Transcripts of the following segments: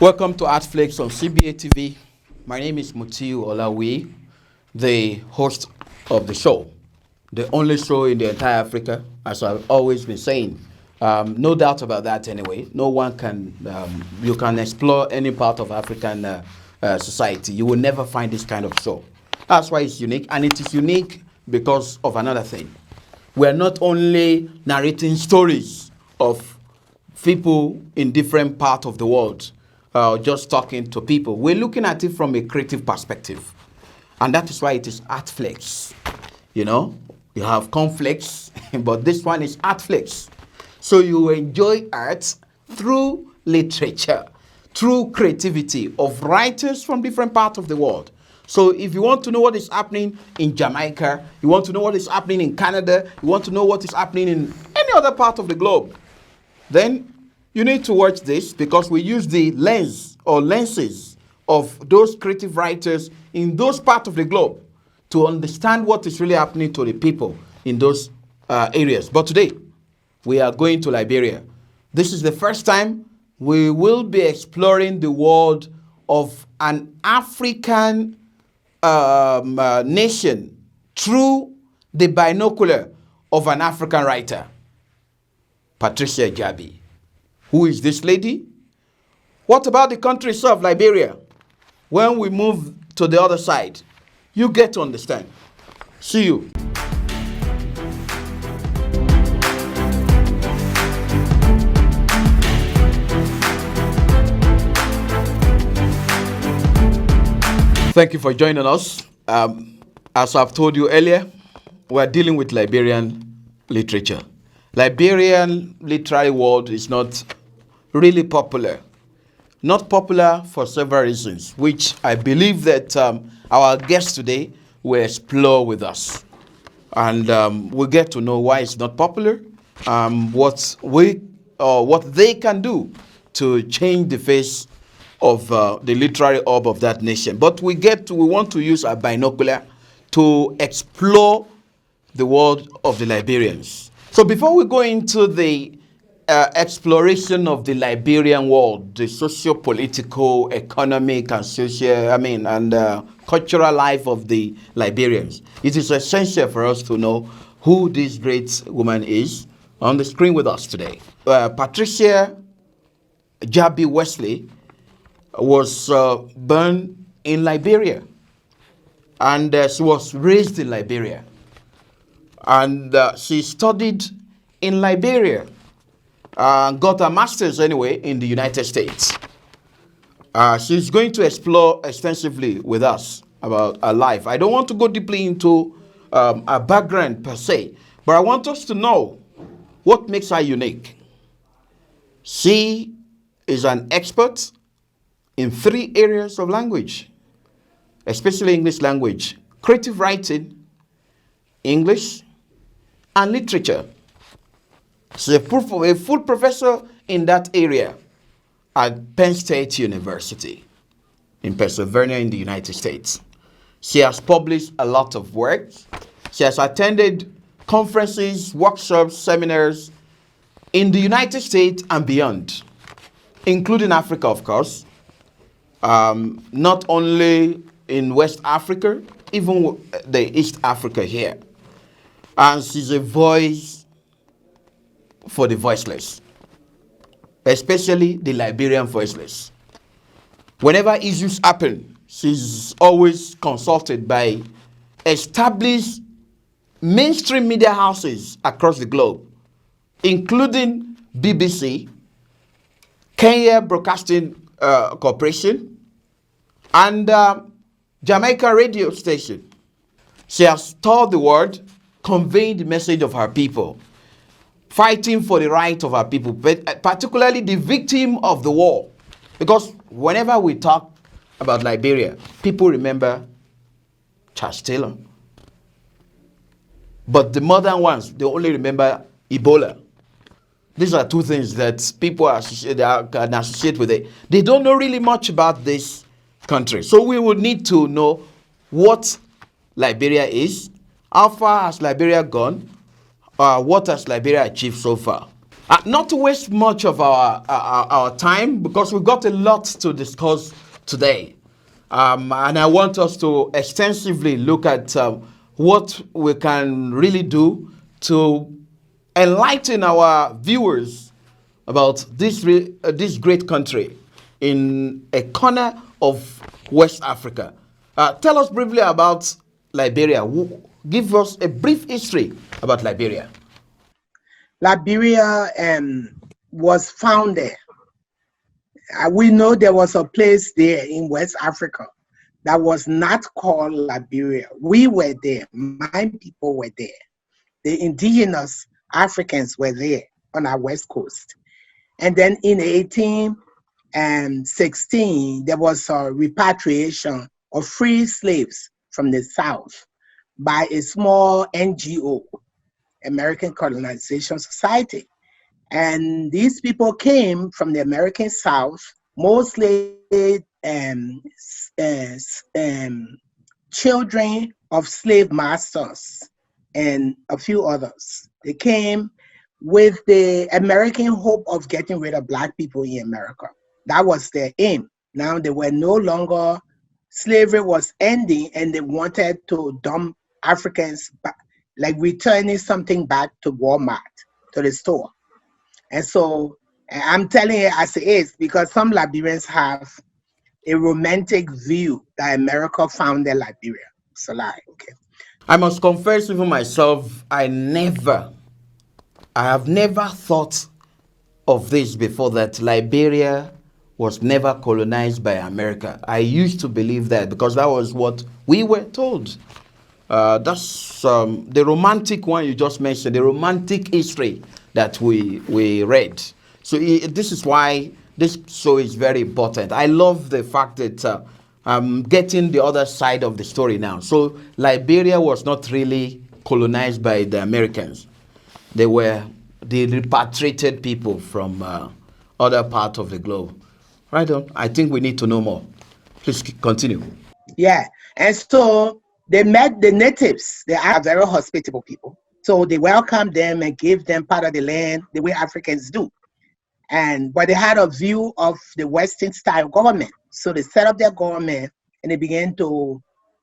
Welcome to Artflakes on CBA TV. My name is Mutiu Olawi, the host of the show, the only show in the entire Africa, as I've always been saying. No doubt about that anyway. No one can, you can explore any part of African society. You will never find this kind of show. That's why it's unique, and it is unique because of another thing. We're not only narrating stories of people in different parts of the world, just talking to people. We're looking at it from a creative perspective. And that is why it is Artflakes. You know, you have conflicts, but this one is Artflakes. So you enjoy art through literature, through creativity of writers from different parts of the world. So if you want to know what is happening in Jamaica, you want to know what is happening in Canada, you want to know what is happening in any other part of the globe, then you need to watch this, because we use the lens or lenses of those creative writers in those parts of the globe to understand what is really happening to the people in those areas. But today, we are going to Liberia. This is the first time we will be exploring the world of an African nation through the binocular of an African writer, Patricia Jabbeh. Who is this lady? What about the country itself, Liberia? When we move to the other side, you get to understand. See you. Thank you for joining us. As I've told you earlier, we're dealing with Liberian literature. Liberian literary world is not really popular. Not popular for several reasons, which I believe that our guest today will explore with us. And we'll get to know why it's not popular, what they can do to change the face of the literary hub of that nation. But we want to use our binocular to explore the world of the Liberians. So before we go into the exploration of the Liberian world, the socio-political, economic, and cultural life of the Liberians, it is essential for us to know who this great woman is on the screen with us today. Patricia Jabbeh Wesley was born in Liberia, and she was raised in Liberia. And she studied in Liberia, got a master's anyway in the United States. She's going to explore extensively with us about her life. I don't want to go deeply into her background per se, but I want us to know what makes her unique. She is an expert in 3 areas of language, especially English language: creative writing, English, and literature. She's a full professor in that area at Penn State University in Pennsylvania in the United States. She has published a lot of work. She has attended conferences, workshops, seminars in the United States and beyond, including Africa, of course, not only in West Africa, even the East Africa here. And she's a voice for the voiceless, especially the Liberian voiceless. Whenever issues happen, she's always consulted by established mainstream media houses across the globe, including BBC, Kenya Broadcasting Corporation, and Jamaica radio station. She has toured the world, conveying the message of her people, fighting for the right of our people, but particularly the victim of the war. Because whenever we talk about Liberia, people remember Charles Taylor. But the modern ones, they only remember Ebola. These are 2 things that people can associate with it. They don't know really much about this country. So we would need to know what Liberia is, how far has Liberia gone, what has Liberia achieved so far. Not to waste much of our time, because we've got a lot to discuss today. And I want us to extensively look at what we can really do to enlighten our viewers about this great country in a corner of West Africa. Tell us briefly about Liberia. Give us a brief history about Liberia. Liberia was founded. We know there was a place there in West Africa that was not called Liberia. We were there. My people were there. The indigenous Africans were there on our west coast. And then in 1816, there was a repatriation of free slaves from the South by a small NGO, American Colonization Society. And these people came from the American South, mostly children of slave masters and a few others. They came with the American hope of getting rid of Black people in America. That was their aim. Now they were no longer, slavery was ending, and they wanted to dump Africans, like returning something back to Walmart, to the store. And so I'm telling you as it is, because some Liberians have a romantic view that America founded Liberia. So like, okay. I must confess, even myself, I have never thought of this before, that Liberia was never colonized by America. I used to believe that because that was what we were told. That's the romantic one you just mentioned, the romantic history that we read. So this is why this show is very important. I love the fact that I'm getting the other side of the story now. So Liberia was not really colonized by the Americans. They were the repatriated people from other parts of the globe. Right on. I think we need to know more. Please continue. Yeah. And so they met the natives. They are very hospitable people. So they welcomed them and gave them part of the land the way Africans do. But they had a view of the Western style government. So they set up their government and they began to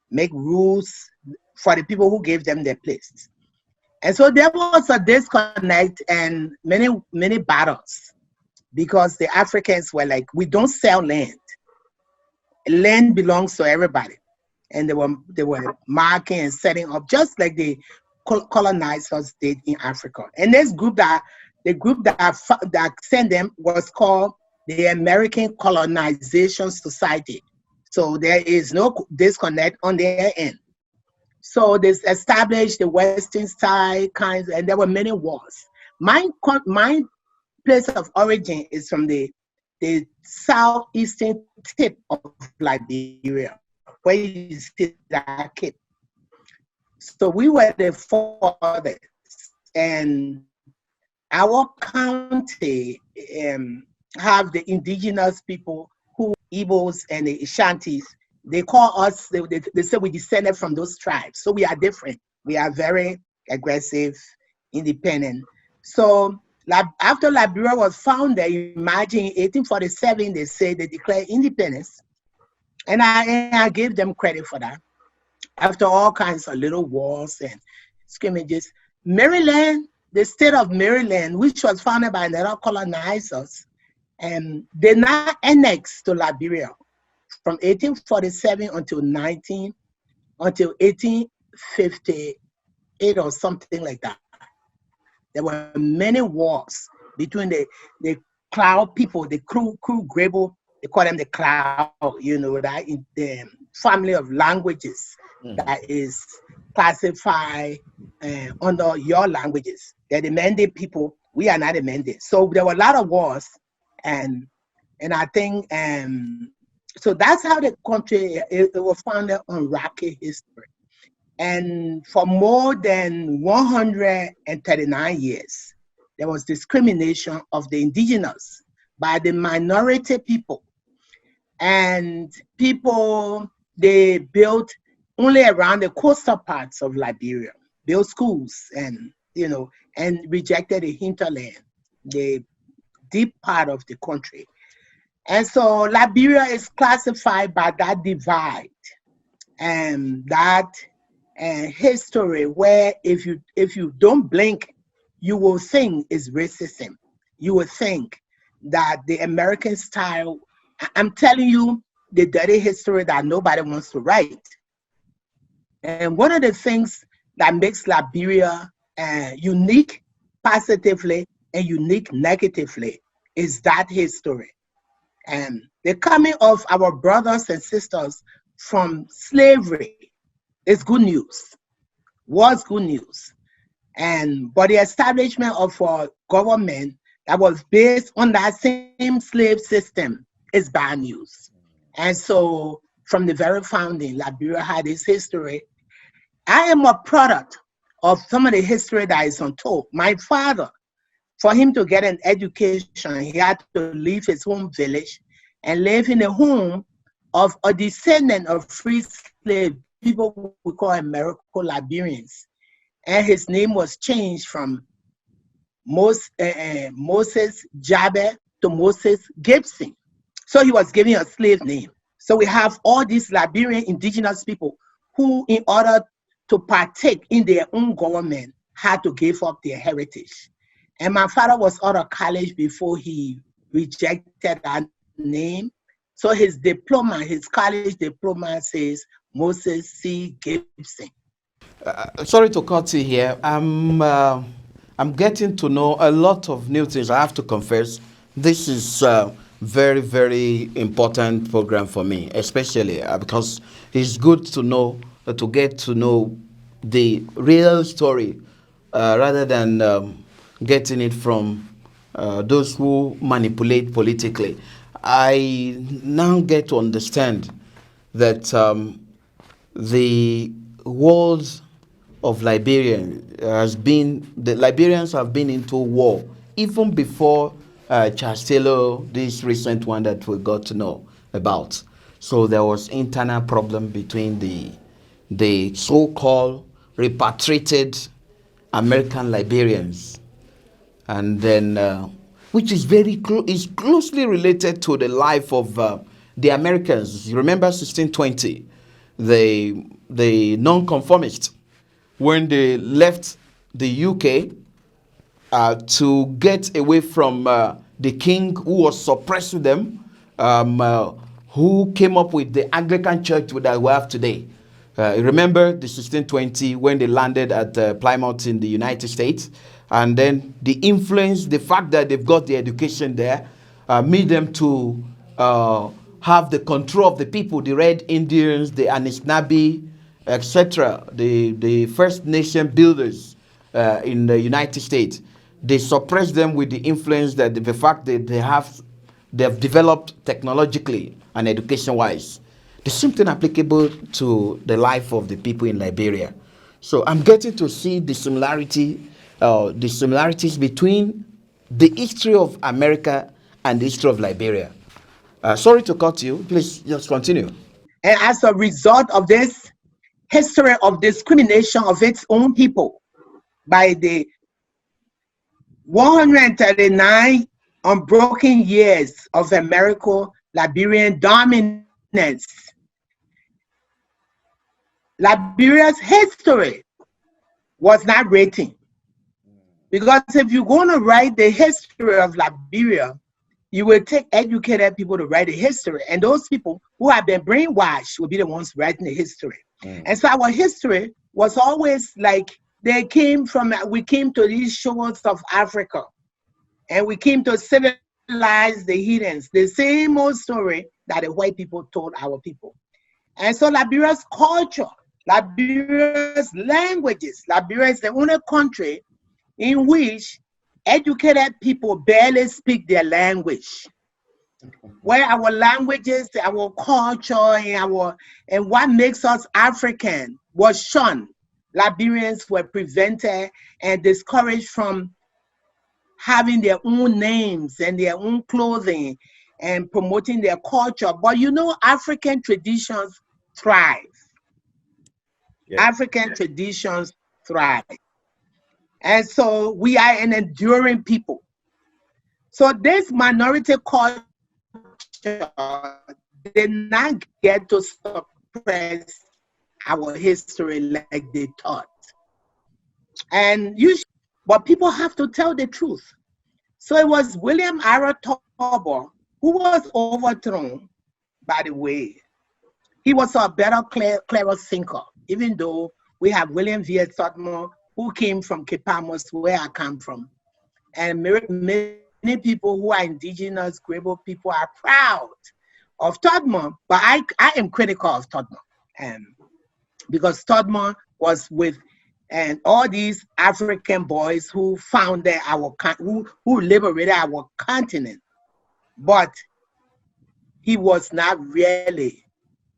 make rules for the people who gave them their place. And so there was a disconnect and many battles, because the Africans were like, we don't sell land. Land belongs to everybody. And they were marking and setting up just like the colonizers did in Africa. And this group that sent them was called the American Colonization Society. So there is no disconnect on their end. So they established the Western style kinds, and there were many wars. My place of origin is from the southeastern tip of Liberia, where you see that cape. So we were the farthest, and our county have the indigenous people who Igbos and the Ashantis. They call us, they say we descended from those tribes. So we are different. We are very aggressive, independent. So after Liberia was founded, imagine 1847, they say they declared independence. And I gave them credit for that. After all kinds of little wars and scrimmages, Maryland, the state of Maryland, which was founded by another colonizers, they not annexed to Liberia from 1847 until 1858 or something like that. There were many wars between the Cloud people, the Kru Grable, they call them the Cloud, that in the family of languages that is classified under your languages. They're the Mende people. We are not the Mende. So there were a lot of wars, and I think so that's how the country it was founded on rocky history. And for more than 139 years, there was discrimination of the indigenous by the minority people. And people, they built only around the coastal parts of Liberia, built schools and rejected the hinterland. the deep part of the country. And so Liberia is classified by that divide and that history where if you don't blink, you will think is racism. You will think that the American style, I'm telling you the dirty history that nobody wants to write. And one of the things that makes Liberia unique positively and unique negatively is that history. And the coming of our brothers and sisters from slavery is good news, was good news. But the establishment of a government that was based on that same slave system is bad news. And so from the very founding, Liberia had its history. I am a product of some of the history that is untold. My father, for him to get an education, he had to leave his home village and live in a home of a descendant of free slave, people we call American Liberians. And his name was changed from Moses Jabbeh to Moses Gibson. So he was given a slave name. So we have all these Liberian indigenous people who, in order to partake in their own government, had to give up their heritage. And my father was out of college before he rejected that name. So his diploma, his college diploma says Moses C. Gibson. Sorry to cut you here. I'm getting to know a lot of new things. I have to confess, this is a very, very important program for me, especially because it's good to know, to get to know the real story rather than getting it from those who manipulate politically. I now get to understand that the world of Liberian the Liberians have been into war even before Charles Taylor, this recent one that we got to know about. So there was internal problem between the so-called repatriated American Liberians, and then which is is closely related to the life of the Americans. You remember 1620, the non-conformists, when they left the UK to get away from the king who was suppressing them, who came up with the Anglican Church that we have today. Remember the 1620 when they landed at Plymouth in the United States, and then the influence, the fact that they've got the education there, made them to have the control of the people, the Red Indians, the Anishinaabe, etc., the First Nation builders in the United States. They suppress them with the influence that the fact that they've developed technologically and education-wise. The same thing applicable to the life of the people in Liberia. So I'm getting to see the similarities between the history of America and the history of Liberia. Sorry to cut you. Please just continue. And as a result of this history of discrimination of its own people by the 139 unbroken years of Americo-Liberian dominance, Liberia's history was not written. Because if you're going to write the history of Liberia, you will take educated people to write the history. And those people who have been brainwashed will be the ones writing the history. And so our history was always like, we came to these shores of Africa, and we came to civilize the heathens. The same old story that the white people told our people. And so Liberia's culture, Liberia's languages, Liberia is the only country in which educated people barely speak their language. Where our languages, our culture, and what makes us African was shunned. Liberians were prevented and discouraged from having their own names and their own clothing and promoting their culture. But you know, African traditions thrive. Yeah. African traditions thrive. And so we are an enduring people. So this minority culture did not get to suppress our history like they thought. And usually, but people have to tell the truth. So it was William Ira Tauber who was overthrown, by the way. He was a better, clever thinker, even though we have William V. Todmore, who came from Kipamos, where I come from. And many people who are indigenous, Grebo people are proud of Todmore, but I am critical of Todmore. Because Todmore was with all these African boys who founded who liberated our continent. But he was not really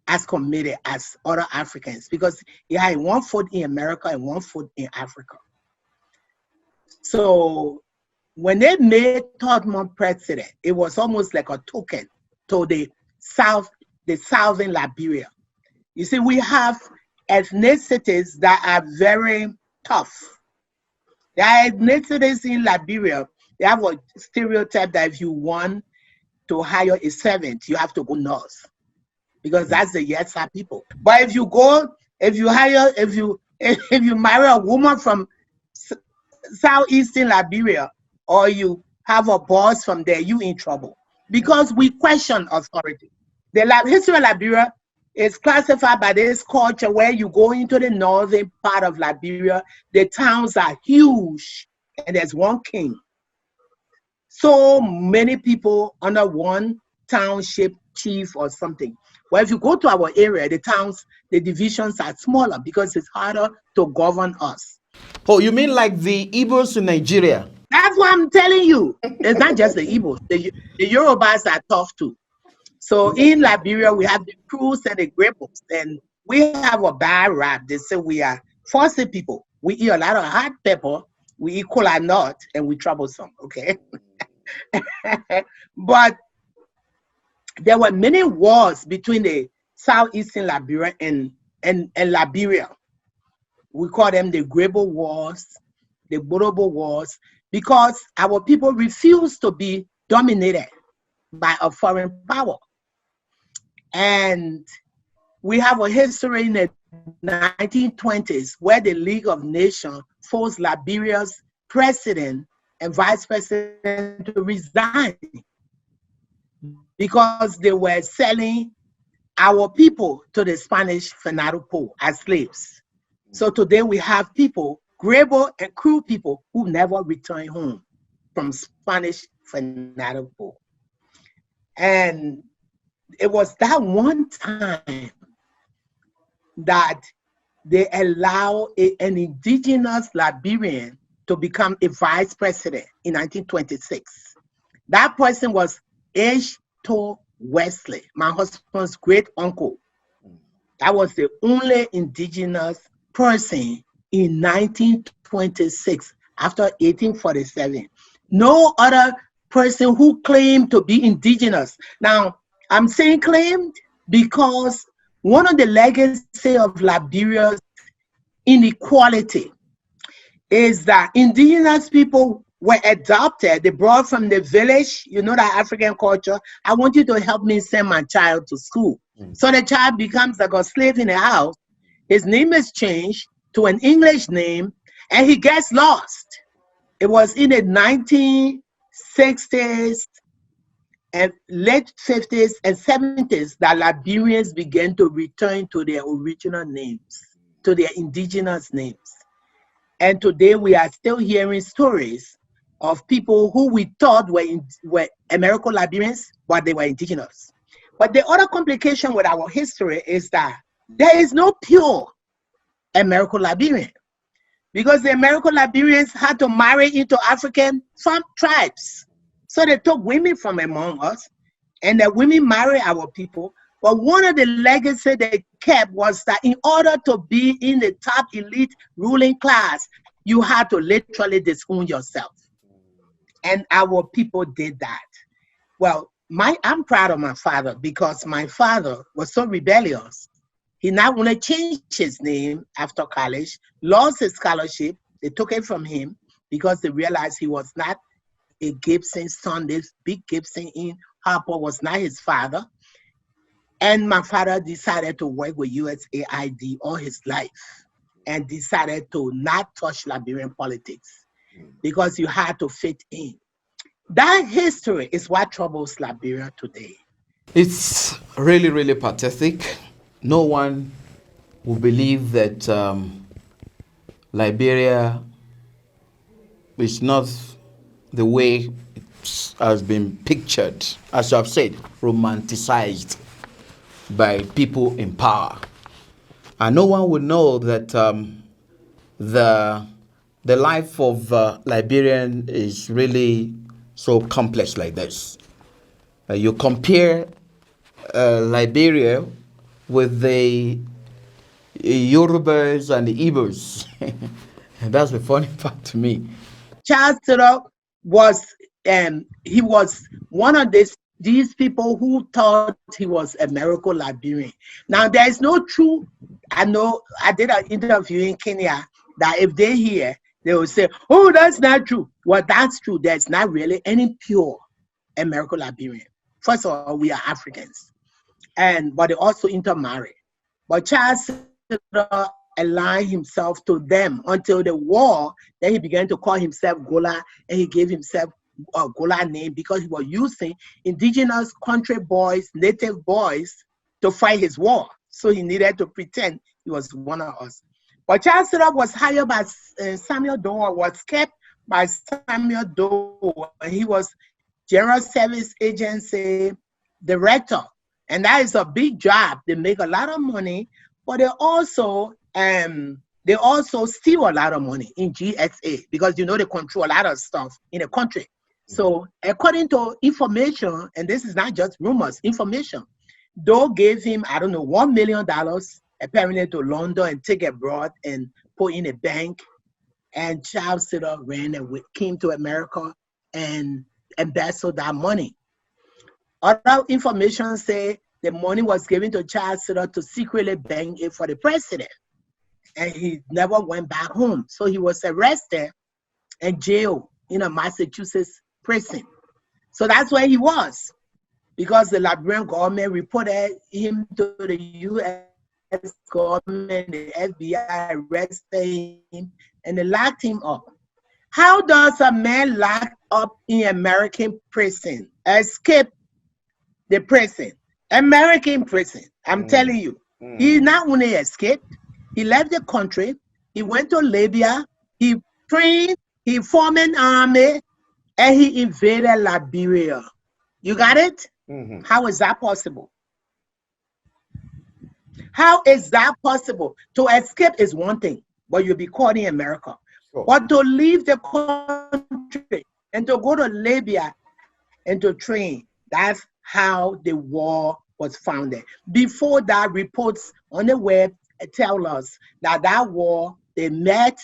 as committed as other Africans because he had one foot in America and one foot in Africa. So when they made Todmore president, it was almost like a token to the southern Liberia. You see, we have ethnicities that are very tough. There are ethnicities in Liberia. They have a stereotype that if you want to hire a servant, you have to go north because that's the Yetsa people. But if you marry a woman from southeastern Liberia or you have a boss from there, you in trouble because we question authority. The history of Liberia is classified by this culture where you go into the northern part of Liberia, the towns are huge and there's one king. So many people under one township chief or something. Well, if you go to our area, the towns, the divisions are smaller because it's harder to govern us. Oh, you mean like the Igbos in Nigeria? That's what I'm telling you. It's not just the Igbos. The Yorubas are tough too. So in Liberia, we have the Crews and the Grebos, and we have a bad rap. They say we are fussy people. We eat a lot of hot pepper, we eat cola nut, and we troublesome, okay? But there were many wars between the southeastern Liberia and Liberia. We call them the Grebo Wars, the Borobo Wars, because our people refused to be dominated by a foreign power. And we have a history in the 1920s where the League of Nations forced Liberia's president and vice president to resign because they were selling our people to the Spanish Fenaripo as slaves. So today we have people, Grebo and Crew people, who never returned home from Spanish Fenaripo. And it was that one time that they allow an indigenous Liberian to become a vice president in 1926. That person was H.T. Wesley, my husband's great uncle. That was the only indigenous person in 1926 after 1847. No other person who claimed to be indigenous. Now, I'm saying claimed because one of the legacy of Liberia's inequality is that indigenous people were adopted. They brought from the village, you know, that African culture. I want you to help me send my child to school. So the child becomes like a slave in the house. His name is changed to an English name and he gets lost. It was in the 1960s and late 50s and 70s that Liberians began to return to their original names, to their indigenous names. And today we are still hearing stories of people who we thought were American Liberians, but they were indigenous. But the other complication with our history is that there is no pure American Liberian, because the American Liberians had to marry into African tribes. So they took women from among us, and the women married our people. But one of the legacy they kept was that in order to be in the top elite ruling class, you had to literally disown yourself. And our people did that. Well, I'm proud of my father because my father was so rebellious. He not only changed his name after college, lost his scholarship, they took it from him because they realized he was not a Gibson son, this big Gibson in Harper was not his father. And my father decided to work with USAID all his life and decided to not touch Liberian politics because you had to fit in. That history is what troubles Liberia today. It's really, really pathetic. No one will believe that Liberia is not the way it has been pictured, as I've said, romanticized by people in power. And no one would know that the life of Liberian is really so complex like this. You compare Liberia with the Yorubas and the Igbos. And that's the funny part to me. Charles Taylor was he was one of these people who thought he was a miracle Liberian. Now there is no true. I know I did an interview in Kenya that if they hear, they will say, "Oh, that's not true." Well, that's true. There's not really any pure miracle Liberian. First of all, we are Africans, but they also intermarry. But Charles Taylor aligned himself to them until the war. Then he began to call himself Gola, and he gave himself a Gola name because he was using indigenous country boys, native boys, to fight his war. So he needed to pretend he was one of us. But Charles Taylor was hired by Samuel Doe, was kept by Samuel Doe, and he was General Service Agency Director. And that is a big job. They make a lot of money, but they also steal a lot of money in GSA because they control a lot of stuff in the country. So according to information, and this is not just rumors, information, Doe gave him, I don't know, $1 million apparently to London and take abroad and put in a bank. And Charles Taylor ran and came to America and embezzled that money. Other information say the money was given to Charles Taylor to secretly bank it for the president. And he never went back home. So he was arrested and jailed in a Massachusetts prison. So that's where he was, because the Liberian government reported him to the U.S. government, the FBI arrested him, and they locked him up. How does a man locked up in American prison escape the prison? American prison, I'm telling you. He not only escaped, he left the country, he went to Libya, he trained, he formed an army, and he invaded Liberia. You got it? How is that possible? How is that possible? To escape is one thing, but you'll be caught in America. Sure. But to leave the country and to go to Libya and to train, that's how the war was founded. Before that, reports on the web tell us that war, they met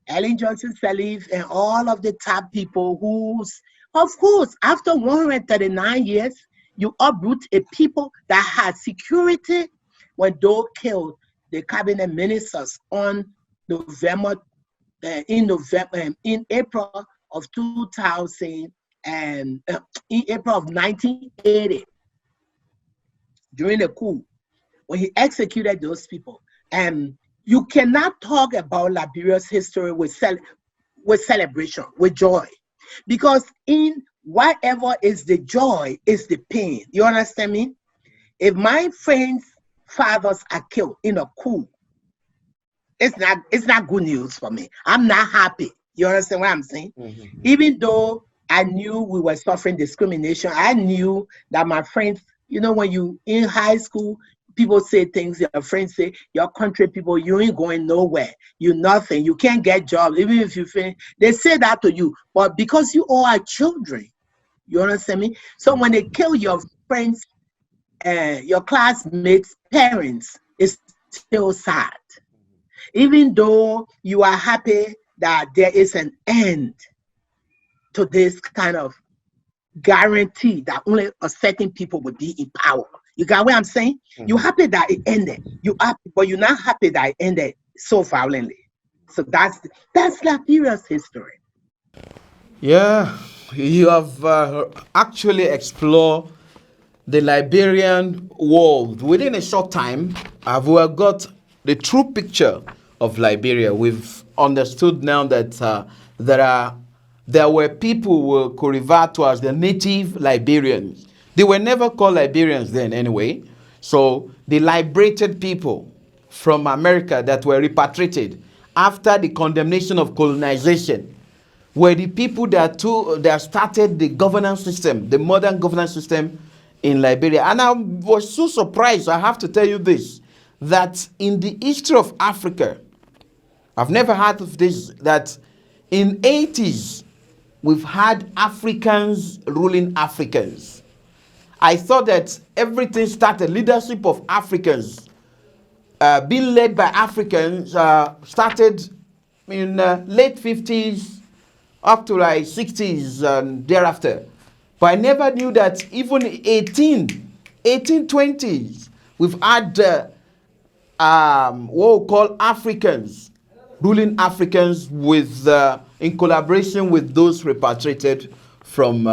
Ellen Johnson Sirleaf and all of the top people who's, of course, after 139 years, you uproot a people that had security. When Doe killed the cabinet ministers in April of 2000 and in April of 1980, during the coup, when he executed those people. And you cannot talk about Liberia's history with celebration, with joy, because in whatever is the joy is the pain. You understand me? If my friends' fathers are killed in a coup, it's not good news for me. I'm not happy. You understand what I'm saying? Even though I knew we were suffering discrimination, I knew that my friends, when you in high school, people say things, your friends say, your country people, you ain't going nowhere. You nothing. You can't get jobs. Even if you finish, they say that to you. But because you all are children, you understand me? So when they kill your friends, your classmates' parents, it's still sad. Even though you are happy that there is an end to this kind of guarantee that only a certain people will be in power. You got what I'm saying? You're happy that it ended. You happy, but you're not happy that it ended so violently. So that's Liberia's history. Yeah, you have actually explored the Liberian world. Within a short time, we have got the true picture of Liberia. We've understood now that there were people who could refer to as the native Liberians. They were never called Liberians then anyway. So the liberated people from America that were repatriated after the condemnation of colonization were the people that started the governance system, the modern governance system in Liberia. And I was so surprised, I have to tell you this, that in the history of Africa, I've never heard of this, that in 80s, we've had Africans ruling Africans. I thought that everything started, leadership of Africans, being led by Africans, started in late 50s up to like 60s and thereafter. But I never knew that even 1820s, we've had what we call Africans, ruling Africans with, in collaboration with those repatriated from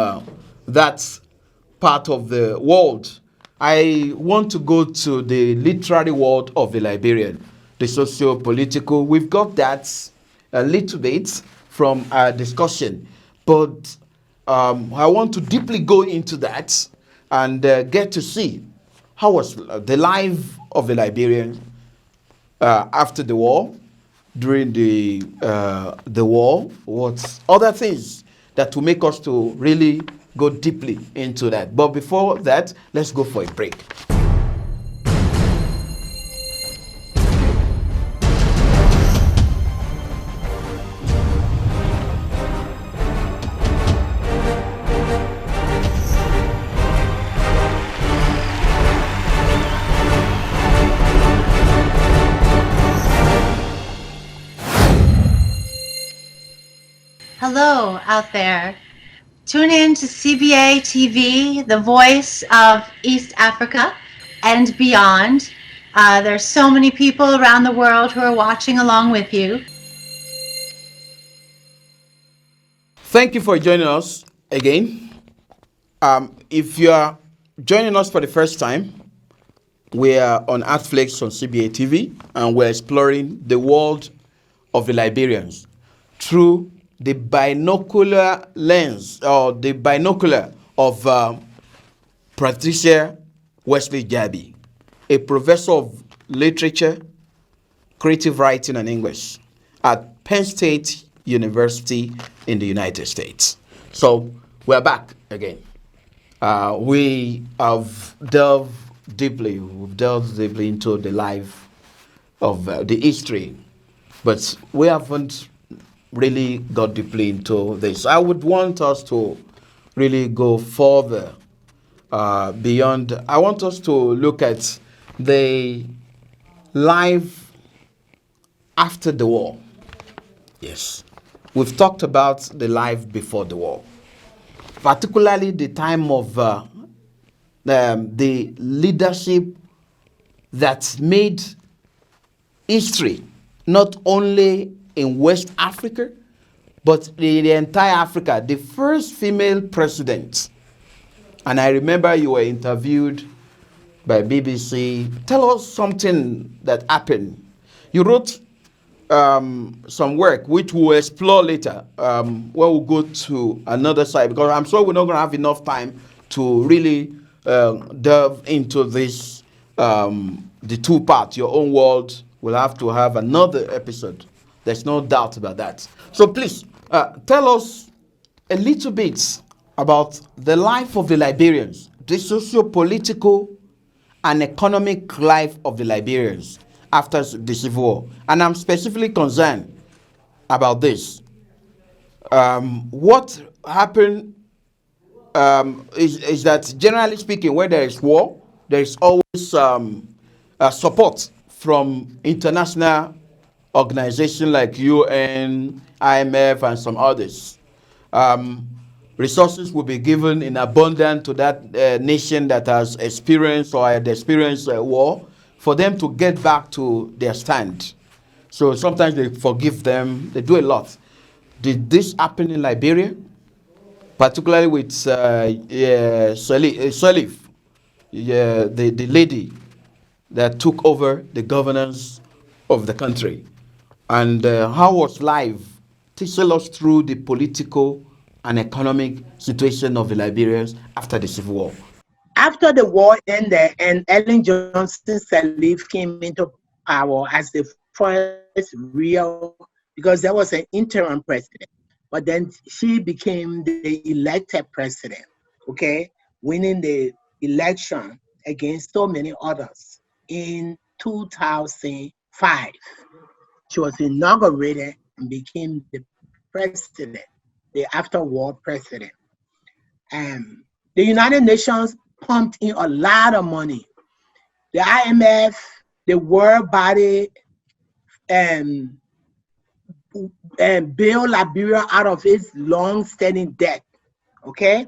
that part of the world. I want to go to the literary world of the Liberian, the socio-political. We've got that a little bit from our discussion, but I want to deeply go into that and get to see how was the life of the Liberian after the war, during the war, what other things that will make us to really go deeply into that. But before that, let's go for a break. Hello out there. Tune in to CBA TV, the voice of East Africa and beyond. There's so many people around the world who are watching along with you. Thank you for joining us again. If you are joining us for the first time, we are on Artflakes on CBA TV, and we're exploring the world of the Liberians through the binocular lens, or the binocular of Patricia Wesley Jabbeh, a professor of literature, creative writing, and English at Penn State University in the United States. So we're back again. We have delved deeply into the life of the history, but we haven't really got deeply into this. I would want us to really go further beyond. I want us to look at the life after the war. Yes. We've talked about the life before the war, particularly the time of the leadership that made history, not only in West Africa, but the entire Africa, the first female president. And I remember you were interviewed by BBC. Tell us something that happened. You wrote some work which we'll explore later when we'll go to another side, because I'm sure we're not going to have enough time to really delve into this, the two parts. Your own world will have to have another episode. There's no doubt about that. So please, tell us a little bit about the life of the Liberians, the socio-political and economic life of the Liberians after the Civil War. And I'm specifically concerned about this. What happened is that, generally speaking, when there is war, there is always support from international organizations like UN, IMF, and some others. Resources will be given in abundance to that nation that has experienced or had experienced war, for them to get back to their stand. So sometimes they forgive them, they do a lot. Did this happen in Liberia? particularly with Salif, the lady that took over the governance of the country. And how was life? Teach us through the political and economic situation of the Liberians after the Civil War. After the war ended and Ellen Johnson Sirleaf came into power as the first real, because there was an interim president, but then she became the elected president, okay, winning the election against so many others in 2005. She was inaugurated and became the president, the after-war president. The United Nations pumped in a lot of money. The IMF, the World Body, and bailed Liberia out of its long-standing debt. Okay,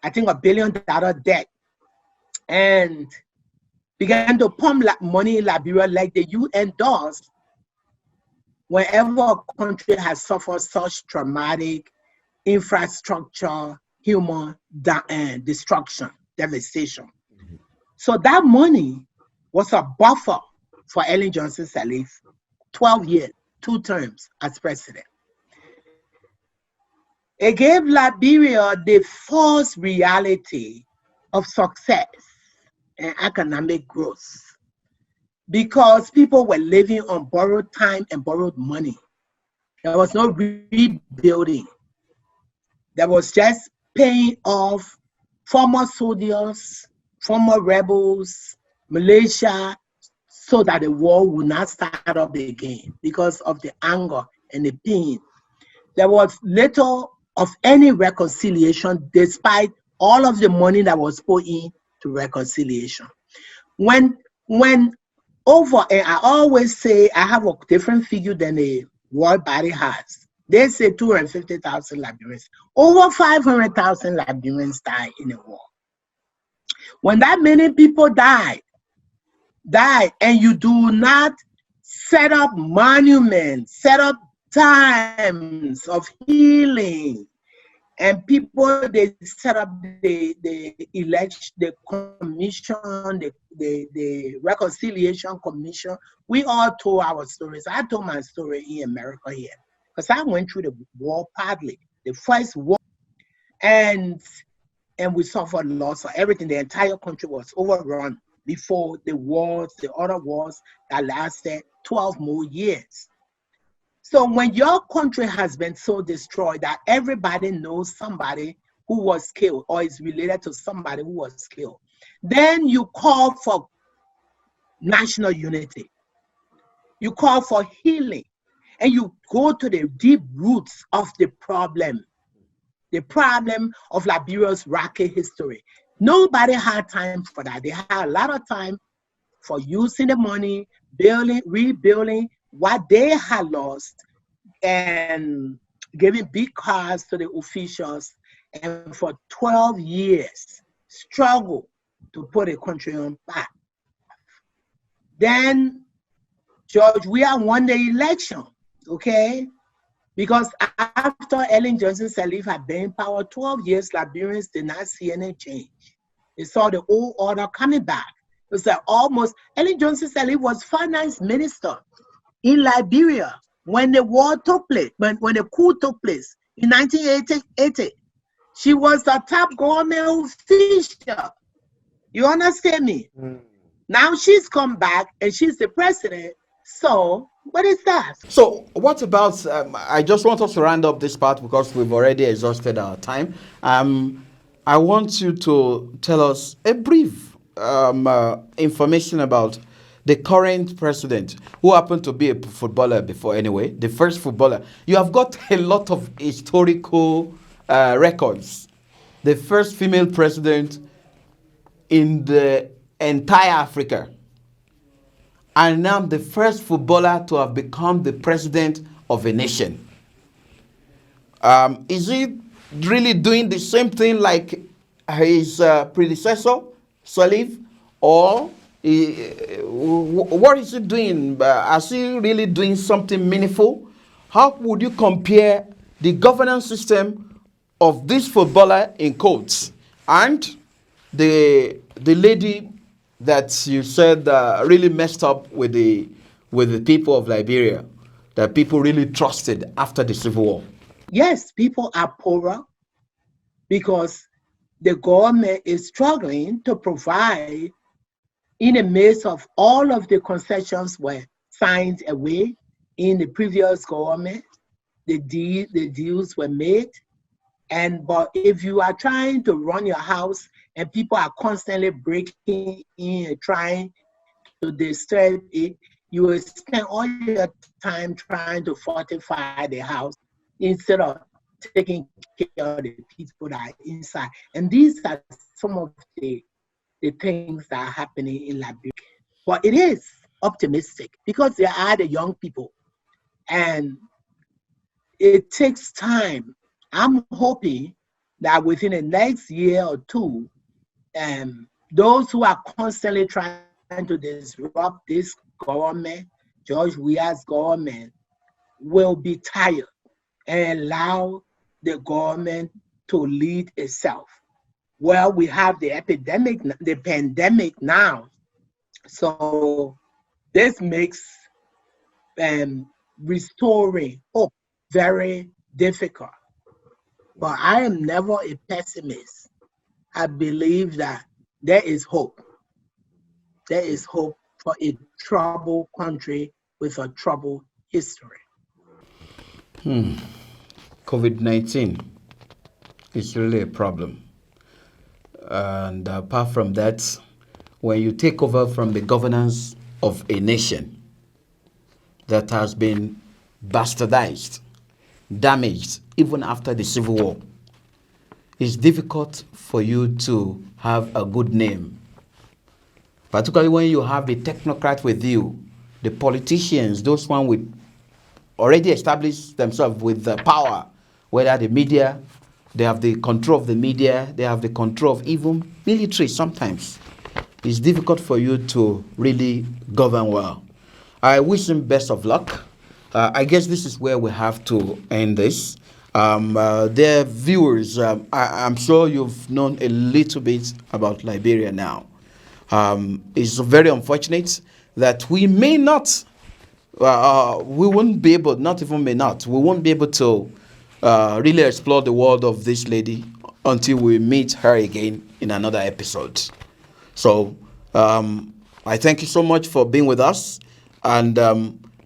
I think $1 billion debt, and began to pump money in Liberia like the UN does whenever a country has suffered such traumatic infrastructure, human destruction, devastation. So that money was a buffer for Ellen Johnson Sirleaf, 12 years, 2 terms as president. It gave Liberia the false reality of success and economic growth because people were living on borrowed time and borrowed money. There was no rebuilding. There was just paying off former soldiers, former rebels, militia, so that the war would not start up again because of the anger and the pain. There was little of any reconciliation despite all of the money that was put in to reconciliation. When over, and I always say I have a different figure than the World Body has. They say 250,000 Liberians. Over 500,000 Liberians died in the war. When that many people died, and you do not set up monuments, set up times of healing, and people, they set up the election, the commission, the reconciliation commission. We all told our stories. I told my story in America here because I went through the war partly, the first war, and we suffered loss of everything. The entire country was overrun before the wars, the other wars that lasted 12 more years. So when your country has been so destroyed that everybody knows somebody who was killed or is related to somebody who was killed, then you call for national unity. You call for healing, and you go to the deep roots of the problem of Liberia's rocky history. Nobody had time for that. They had a lot of time for using the money, building, rebuilding what they had lost, and giving big cars to the officials, and for 12 years struggle to put a country on path. Then George Weah won the election, okay? Because after Ellen Johnson Sirleaf had been in power 12 years, Liberians did not see any change. They saw the old order coming back. It was like almost, Ellen Johnson Sirleaf was finance minister in Liberia when the war took place, when the coup took place in 1980. She was the top government official. You understand me? Now she's come back and she's the president. So what is that? So what about, I just want us to round up this part because we've already exhausted our time. I want you to tell us a brief information about the current president, who happened to be a footballer before anyway, the first footballer. You have got a lot of historical records. The first female president in the entire Africa. And now the first footballer to have become the president of a nation. Is he really doing the same thing like his predecessor, Sirleaf, or what is he doing? Is he really doing something meaningful? How would you compare the governance system of this footballer in quotes and the lady that you said really messed up with the people of Liberia, that people really trusted after the Civil War? Yes, people are poorer because the government is struggling to provide in the midst of all of the concessions were signed away in the previous government. The deals were made. But if you are trying to run your house and people are constantly breaking in and trying to disturb it, you will spend all your time trying to fortify the house instead of taking care of the people that are inside. And these are some of the things that are happening in Liberia. But it is optimistic because there are the young people and it takes time. I'm hoping that within the next year or two, those who are constantly trying to disrupt this government, George Weah's government, will be tired and allow the government to lead itself. Well, we have the pandemic now. So this makes restoring hope very difficult. But I am never a pessimist. I believe that there is hope. There is hope for a troubled country with a troubled history. COVID-19 is really a problem. And apart from that, when you take over from the governance of a nation that has been bastardized, damaged, even after the Civil War, it's difficult for you to have a good name. Particularly when you have the technocrat with you, the politicians, those ones with already established themselves with the power, whether the media, they have the control of the media, they have the control of even military sometimes. It's difficult for you to really govern well. I wish him best of luck. I guess this is where we have to end this. Dear viewers, I'm sure you've known a little bit about Liberia now. It's very unfortunate that we may not, we won't be able, not even may not, we won't be able to really explore the world of this lady until we meet her again in another episode. So I thank you so much for being with us. And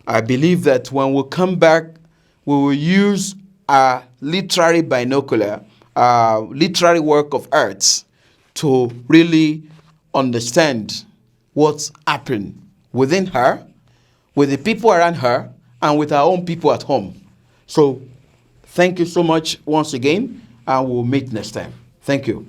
I believe that when we come back, we will use a literary binocular, literary work of art to really understand what's happened within her, with the people around her, and with our own people at home. So thank you so much once again, and we'll meet next time. Thank you.